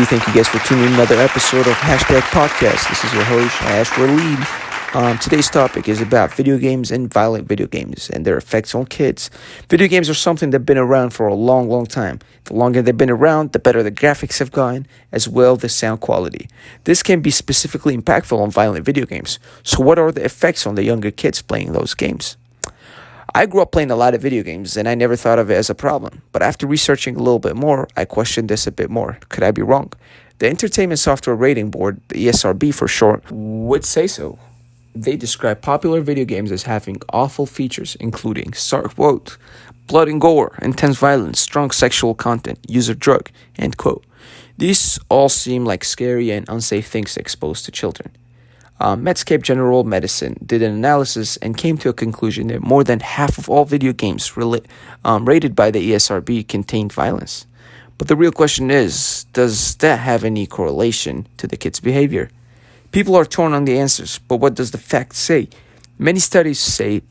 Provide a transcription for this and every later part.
everybody. Thank you guys for tuning in another episode of Hashtag Podcast. This is your host, waleed. Today's topic is about video games and violent video games and their effects on kids. Video games are something that have been around for a long time. The longer they've been around, the better the graphics have gotten, as well the sound quality. This can be specifically impactful on violent video games. So what are the effects on the younger kids playing those games? I grew up playing a lot of video games and I never thought of it as a problem. But after researching a little bit more, I questioned this a bit more. Could I be wrong? The Entertainment Software Rating Board, the ESRB for short, would say so. They describe popular video games as having awful features, including, start quote, blood and gore, intense violence, strong sexual content, use of drug, end quote. These all seem like scary and unsafe things to expose to children. Medscape General Medicine did an analysis and came to a conclusion that more than half of all video games rated by the ESRB contained violence. But the real question is, does that have any correlation to the kids' behavior? People are torn on the answers, but what does the fact say? Many studies say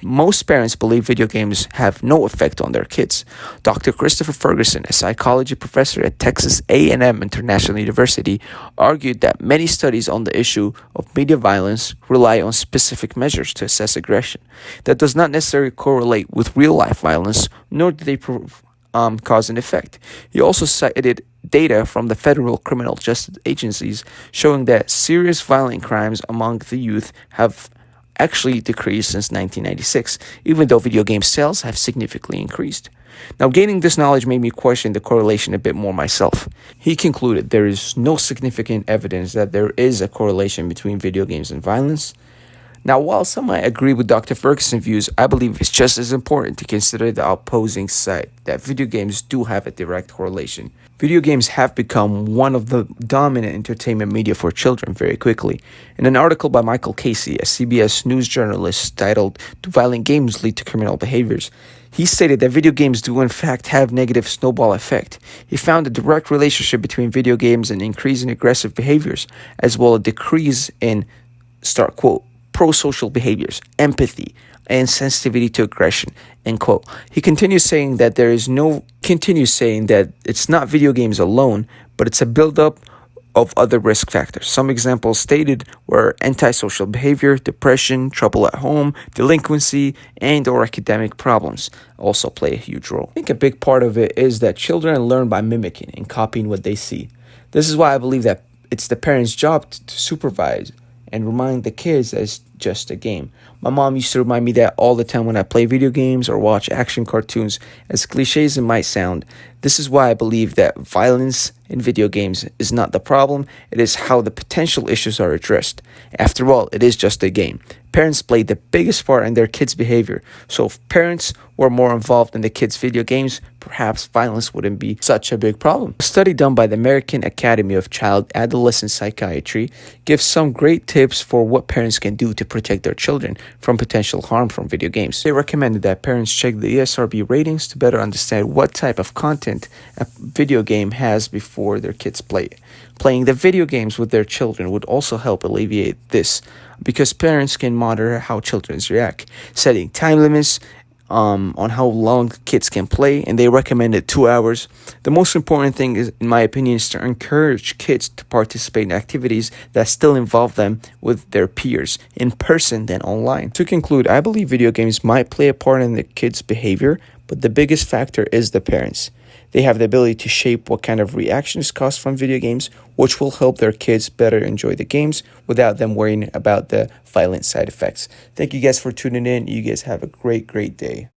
most parents believe video games have no effect on their kids. Dr. Christopher Ferguson, a psychology professor at Texas A&M International University, argued that many studies on the issue of media violence rely on specific measures to assess aggression. That does not necessarily correlate with real-life violence, nor do they prove cause and effect. He also cited data from the federal criminal justice agencies showing that serious violent crimes among the youth have actually decreased since 1996, even though video game sales have significantly increased. Now, gaining this knowledge made me question the correlation a bit more myself. He concluded there is no significant evidence that there is a correlation between video games and violence. Now, while some might agree with Dr. Ferguson's views, I believe it's just as important to consider the opposing side, that video games do have a direct correlation. Video games have become one of the dominant entertainment media for children very quickly. In an article by Michael Casey, a CBS News journalist titled "Do Violent Games Lead to Criminal Behaviors?" he stated that video games do in fact have negative snowball effect. He found a direct relationship between video games and increase in aggressive behaviors, as well as a decrease in, start quote, pro-social behaviors, empathy, and sensitivity to aggression, end quote. He continues saying that it's not video games alone, but it's a buildup of other risk factors. Some examples stated were antisocial behavior, depression, trouble at home, delinquency, and or academic problems also play a huge role. I think a big part of it is that children learn by mimicking and copying what they see. This is why I believe that it's the parents' job to supervise and remind the kids that it's just a game. My mom used to remind me that all the time when I play video games or watch action cartoons. As cliché as it might sound, this is why I believe that violence in video games is not the problem. It is how the potential issues are addressed. After all, it is just a game. Parents play the biggest part in their kids' behavior. So if parents were more involved in the kids' video games, perhaps violence wouldn't be such a big problem. A study done by the American Academy of Child Adolescent Psychiatry gives some great tips for what parents can do to protect their children from potential harm from video games. They recommended that parents check the ESRB ratings to better understand what type of content a video game has before their kids play it. Playing the video games with their children would also help alleviate this, because parents can monitor how children react, setting time limits on how long kids can play, and they recommended 2 hours. The most important thing is, in my opinion, is to encourage kids to participate in activities that still involve them with their peers, in person than online. To conclude, I believe video games might play a part in the kids' behavior, but the biggest factor is the parents. They have the ability to shape what kind of reactions cause from video games, which will help their kids better enjoy the games without them worrying about the violent side effects. Thank you guys for tuning in. You guys have a great day.